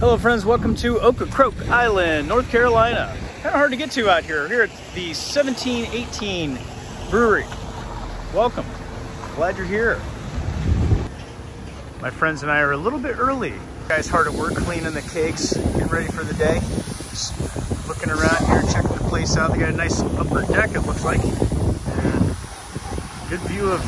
Hello friends, welcome to Ocracoke Island, North Carolina. Kind of hard to get to out here. Here at the 1718 Brewery. Welcome, glad you're here. My friends and I are a little bit early. Guys hard at work cleaning the kegs, getting ready for the day. Just looking around here, checking the place out. They got a nice upper deck, it looks like. And good view of,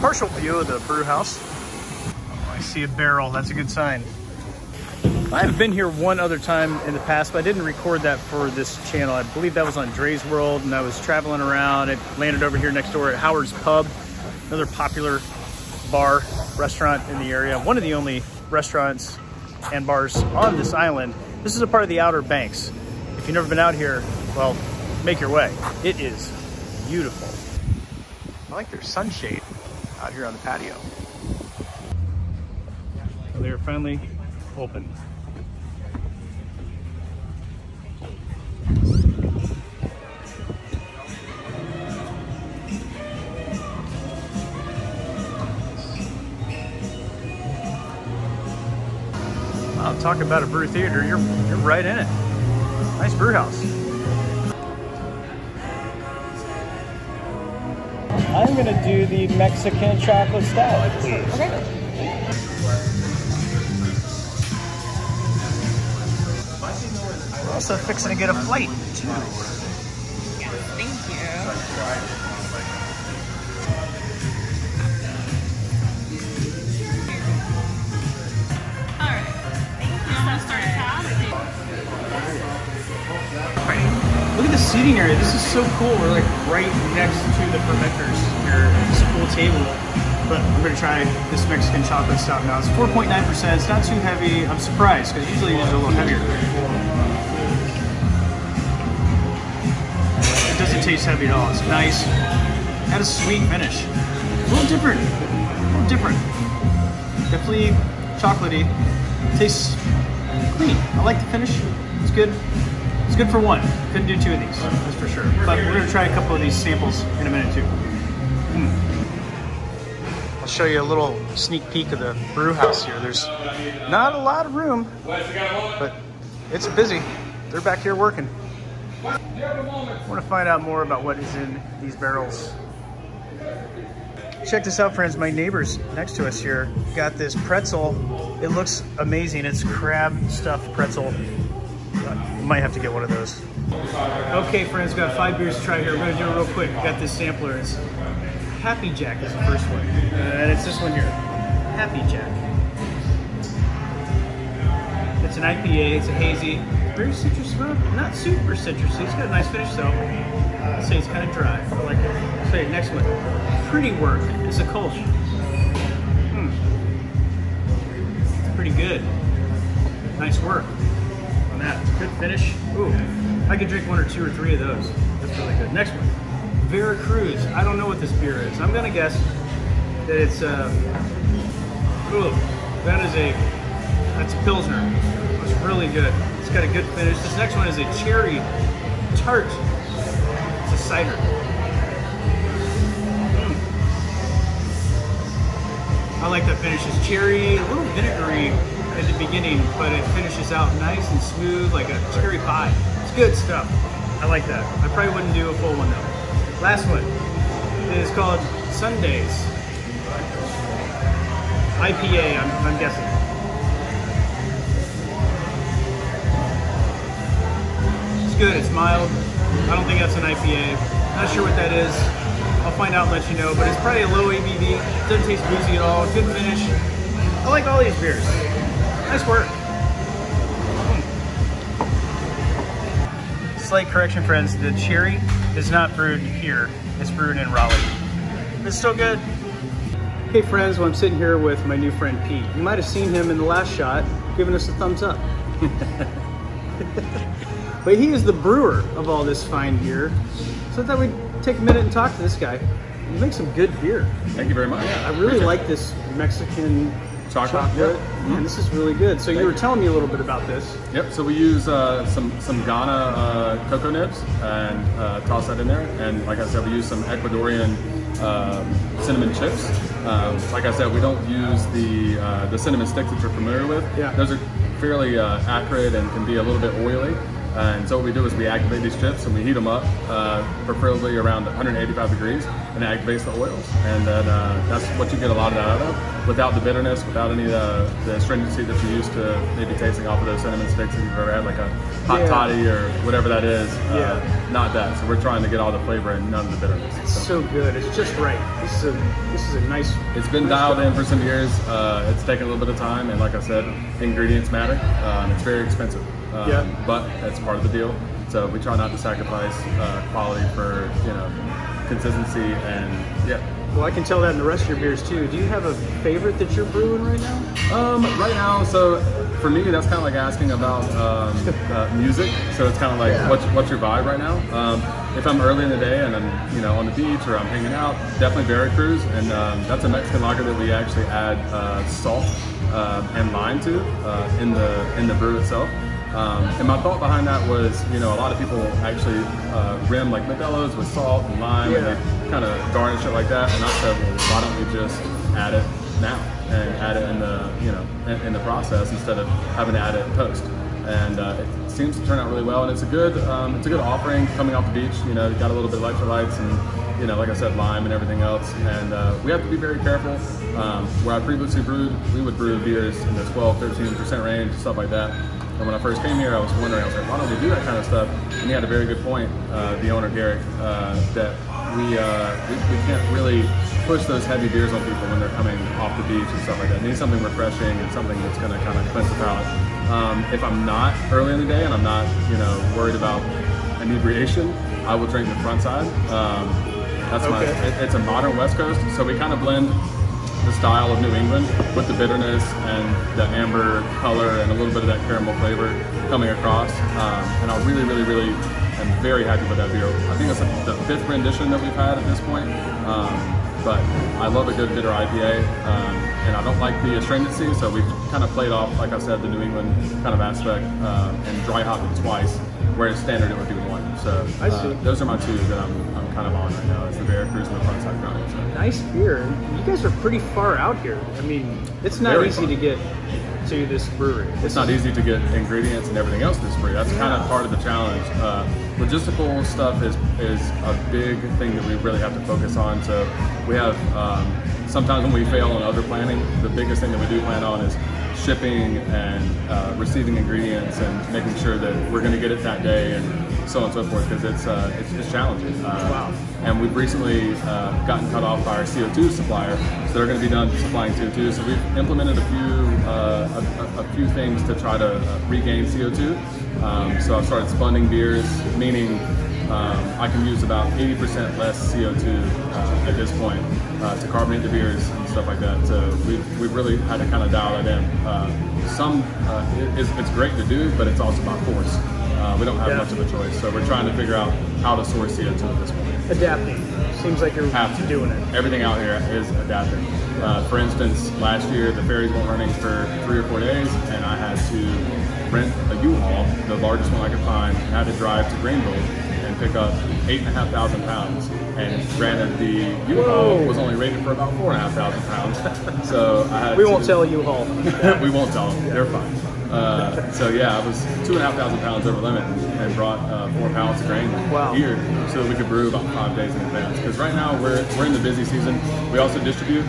partial view of the brew house. Oh, I see a barrel, that's a good sign. I have been here one other time in the past, but I didn't record that for this channel. I believe that was on Dre's World, and I was traveling around. It landed over here next door at Howard's Pub, another popular bar, restaurant in the area. One of the only restaurants and bars on this island. This is a part of the Outer Banks. If you've never been out here, well, make your way. It is beautiful. I like their sunshade out here on the patio. They're finally open. Wow, talk about a brew theater, you're right in it. Nice brew house. I'm gonna do the Mexican chocolate stout, please. Okay. We're also fixing to get a flight, too. Yes, thank you. Alright, thank you. So start a tab, I think. Alright, look at the seating area. This is so cool. We're like right next to the fermenters here at this cool table. But I'm gonna try this Mexican chocolate stout now. It's 4.9%. It's not too heavy. I'm surprised because usually it's a little heavier. It doesn't taste heavy at all. It's nice. Had a sweet finish. A little different. Definitely chocolatey. Tastes clean. I like the finish. It's good. It's good for one. Couldn't do two of these, that's for sure. But we're gonna try a couple of these samples in a minute too. I'll show you a little sneak peek of the brew house here. There's not a lot of room, but it's busy. They're back here working. I want to find out more about what is in these barrels. Check this out, friends. My neighbors next to us here got this pretzel. It looks amazing. It's crab stuffed pretzel. Might have to get one of those. Okay, friends, got 5 beers to try here. We're gonna do it real quick. Got this sampler. It's Happy Jack is the first one, and it's this one here, Happy Jack. It's an IPA. It's a hazy, very citrusy, not super citrusy. It's got a nice finish though. I'd say it's kind of dry. I like it. Okay, next one, Pretty Work. It's a Kolsch. It's pretty good. Nice work on that. Good finish. Ooh, I could drink 1 or 2 or 3 of those. That's really good. Next one, Veracruz. I don't know what this beer is. I'm gonna guess that it's that's a Pilsner. It's really good. It's got a good finish. This next one is a cherry tart. It's a cider. I like that finish. It's cherry, a little vinegary at the beginning, but it finishes out nice and smooth like a cherry pie. It's good stuff. I like that. I probably wouldn't do a full one though. Last one is called Sundays. IPA, I'm guessing. It's good, it's mild. I don't think that's an IPA. Not sure what that is. I'll find out and let you know, but it's probably a low ABV. Doesn't taste boozy at all. Good finish. I like all these beers. Nice work. Slight correction, friends. The cherry is not brewed here. It's brewed in Raleigh. It's still good. Hey friends, well, I'm sitting here with my new friend Pete. You might have seen him in the last shot, giving us a thumbs up. But he is the brewer of all this fine beer. So I thought we'd take a minute and talk to this guy. He makes some good beer. Thank you very much. Yeah, I really like this Mexican chocolate. Yep. Man, this is really good. So you were telling me a little bit about this. Yep. So we use some Ghana cocoa nibs and toss that in there. And like I said, we use some Ecuadorian cinnamon chips. Like I said, we don't use the cinnamon sticks that you're familiar with. Yeah. Those are fairly acrid and can be a little bit oily. And so what we do is we activate these chips and we heat them up, preferably around 185 degrees, and it activates the oils. And then that's what you get a lot of that out of, without the bitterness, without any of the astringency that you're used to maybe tasting off of those cinnamon sticks if you've ever had like a hot toddy or whatever that is. Not that. So we're trying to get all the flavor and none of the bitterness. It's so good. It's just right. This is a nice. It's been dialed in for some years. It's taken a little bit of time, and like I said, ingredients matter. It's very expensive. But that's part of the deal. So we try not to sacrifice quality for consistency and Well, I can tell that in the rest of your beers too. Do you have a favorite that you're brewing right now? Right now, so for me, that's kind of like asking about music. So it's kind of like what's your vibe right now? If I'm early in the day and I'm on the beach or I'm hanging out, definitely Veracruz, and that's a Mexican lager that we actually add salt and lime to in the brew itself. And my thought behind that was, a lot of people actually rim like Modelo's with salt and lime, and they kind of garnish it like that. And I said, well, why don't we just add it now and add it in the in the process instead of having to add it post. And it seems to turn out really well, and it's a good offering coming off the beach. You got a little bit of electrolytes and like I said, lime and everything else. And we have to be very careful. Where I previously brewed, we would brew beers in the 12-13% range, stuff like that. And when I first came here, I was wondering, why don't we do that kind of stuff? And he had a very good point, the owner, Garrick, that we can't really push those heavy beers on people when they're coming off the beach and stuff like that. It needs something refreshing and something that's going to kind of cleanse the palate. If I'm not early in the day and I'm not, worried about inebriation, I will drink the front side. It's a modern West Coast, so we kind of blend the style of New England with the bitterness and the amber color and a little bit of that caramel flavor coming across. And I really am very happy with that beer. I think it's the 5th rendition that we've had at this point. But I love a good bitter IPA, and I don't like the astringency, so we've kind of played off, like I said, the New England kind of aspect, and dry hopped it twice, whereas standard it would be 1. So those are my 2 that I'm kind of on right now. It's the Veracruz and the Frontside Ground. So. Nice beer. You guys are pretty far out here. I mean, it's not Very easy far to get to this brewery. It's not easy to get ingredients and everything else to this brewery. That's kind of part of the challenge. Logistical stuff is a big thing that we really have to focus on. So we have, sometimes when we fail on other planning, the biggest thing that we do plan on is shipping and receiving ingredients and making sure that we're going to get it that day and so on and so forth, because it's challenging. Wow. And we've recently gotten cut off by our CO2 supplier, so they're going to be done supplying CO2. So we've implemented a few things to try to regain CO2. So I've started spunding beers, meaning I can use about 80% less CO2 at this point to carbonate the beers and stuff like that. So we've really had to kind of dial that in. It's great to do, but it's also by force. We don't have much of a choice, so we're trying to figure out how to source CO2 at this point. Adapting. Seems like you're doing it. Everything out here is adapting. For instance, last year the ferries weren't running for 3 or 4 days, and I had to rent a U-Haul, the largest one I could find, and had to drive to Greenville and pick up 8,500 pounds. And granted, the U-Haul was only rated for about 4,500 pounds. So I had we won't tell U-Haul. We won't tell them. They're fine. So yeah, I was 2,500 pounds over limit and brought 4 pounds of grain here so that we could brew about 5 days in advance. Because right now we're in the busy season. We also distribute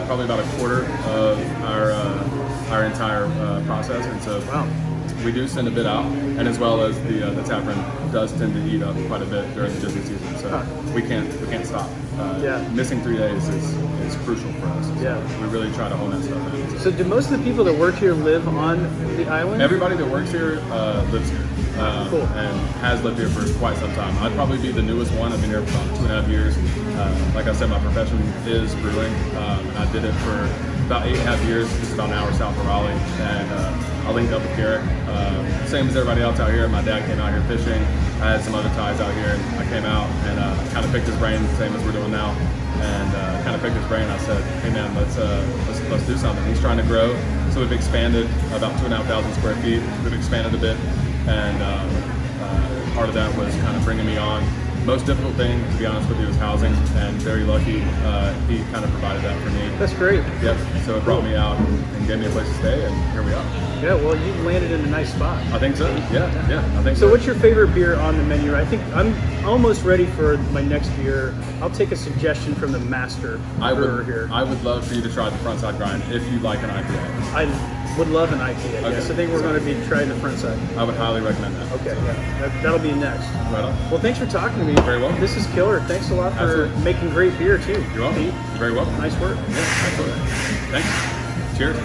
probably about a quarter of our entire process, and so we do send a bit out, and as well as the tap room does tend to eat up quite a bit during the busy season. So we can't stop. Missing 3 days is crucial for us. So we really try to hone that stuff in. So do most of the people that work here live on the island? Everybody that works here lives here. Cool. And has lived here for quite some time. I'd probably be the newest one. I've been here for about 2.5 years. Like I said, my profession is brewing. And I did it for about 8.5 years. It's about an hour south of Raleigh. And I linked up with Garrick. Same as everybody else out here. My dad came out here fishing. I had some other ties out here, and I came out and kind of picked his brain, same as we're doing now. And kind of picked his brain. I said, "Hey man, let's do something." He's trying to grow, so we've expanded about 2,500 square feet. We've expanded a bit, and part of that was kind of bringing me on most difficult thing, to be honest with you, was housing, and very lucky he kind of provided that for me. That's great. Yep. So it brought me out and gave me a place to stay, and here we are. Yeah, well, you landed in a nice spot. I think so. Yeah, I think so. So what's your favorite beer on the menu? I think I'm almost ready for my next beer. I'll take a suggestion from the master brewer here. I would love for you to try the frontside grind if you like an IPA. I would love an IPA. Okay. Yes, I think we're going to be trying the front side. I would highly recommend that. Okay, yeah, that'll be next. Right on. Well, thanks for talking to me. Very welcome. This is killer. Thanks a lot for Absolutely. making great beer too. You're welcome. Pete. You're very welcome. Nice work. Yeah, absolutely. Thanks. Cheers.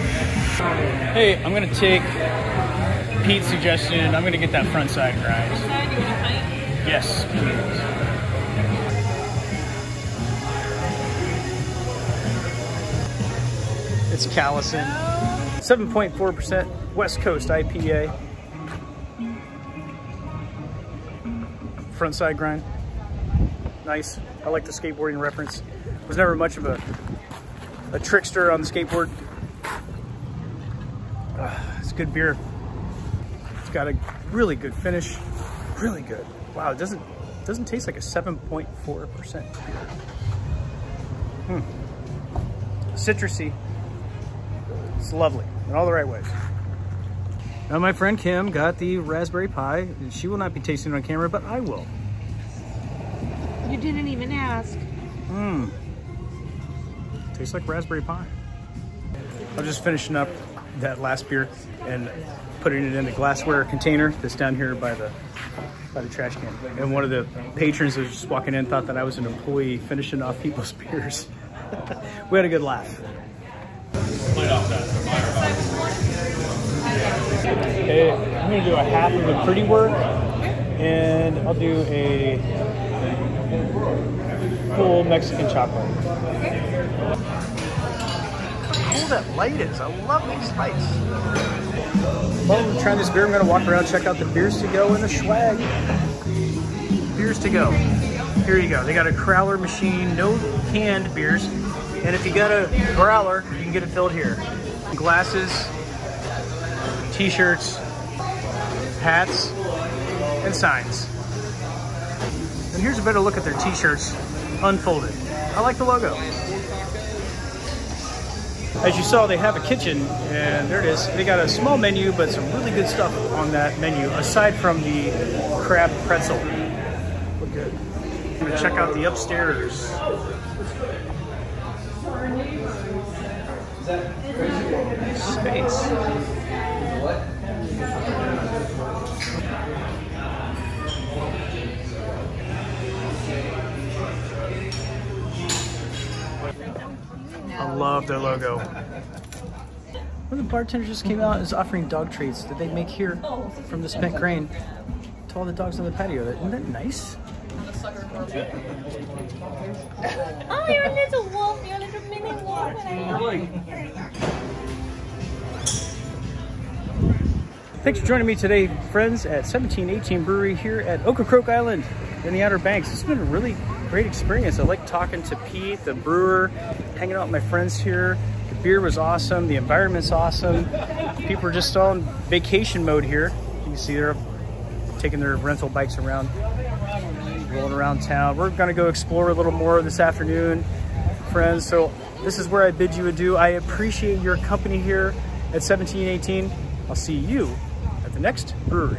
Hey, I'm going to take Pete's suggestion. I'm going to get that front side grind. Side, you want a pint? Yes, please. It's Callison. 7.4% West Coast IPA. Front side grind. Nice. I like the skateboarding reference. Was never much of a trickster on the skateboard. It's good beer. It's got a really good finish. Really good. Wow, it doesn't taste like a 7.4% beer. Citrusy. It's lovely in all the right ways. Now my friend Kim got the raspberry pie. She will not be tasting it on camera, but I will. You didn't even ask. Tastes like raspberry pie. I'm just finishing up that last beer and putting it in the glassware container that's down here by the trash can. And one of the patrons that was just walking in thought that I was an employee finishing off people's beers. We had a good laugh. Okay, I'm gonna do a half of the pretty work, and I'll do a full Mexican chocolate. How cool that light is! I love these lights. Well, I'm trying this beer. I'm gonna walk around, check out the beers to go and the swag. Beers to go. Here you go. They got a growler machine, no canned beers, and if you got a growler, you can get it filled here. Glasses, t-shirts, hats, and signs. And here's a better look at their t-shirts unfolded. I like the logo. As you saw, they have a kitchen, and there it is. They got a small menu, but some really good stuff on that menu, aside from the crab pretzel. Look good. I'm gonna check out the upstairs. Space. I love their logo. Well, the bartender just came out and is offering dog treats that they make here from the spent grain to all the dogs on the patio. Isn't that nice? Oh, you're a little wolf. You're a little mini wolf. Thanks for joining me today, friends, at 1718 Brewery here at Ocracoke Island in the Outer Banks. It's been a really great experience. I like talking to Pete, the brewer, hanging out with my friends here. The beer was awesome. The environment's awesome. People are just all in vacation mode here. You can see they're taking their rental bikes around, rolling around town. We're gonna go explore a little more this afternoon, friends. So this is where I bid you adieu. I appreciate your company here at 1718. I'll see you at the next brewery.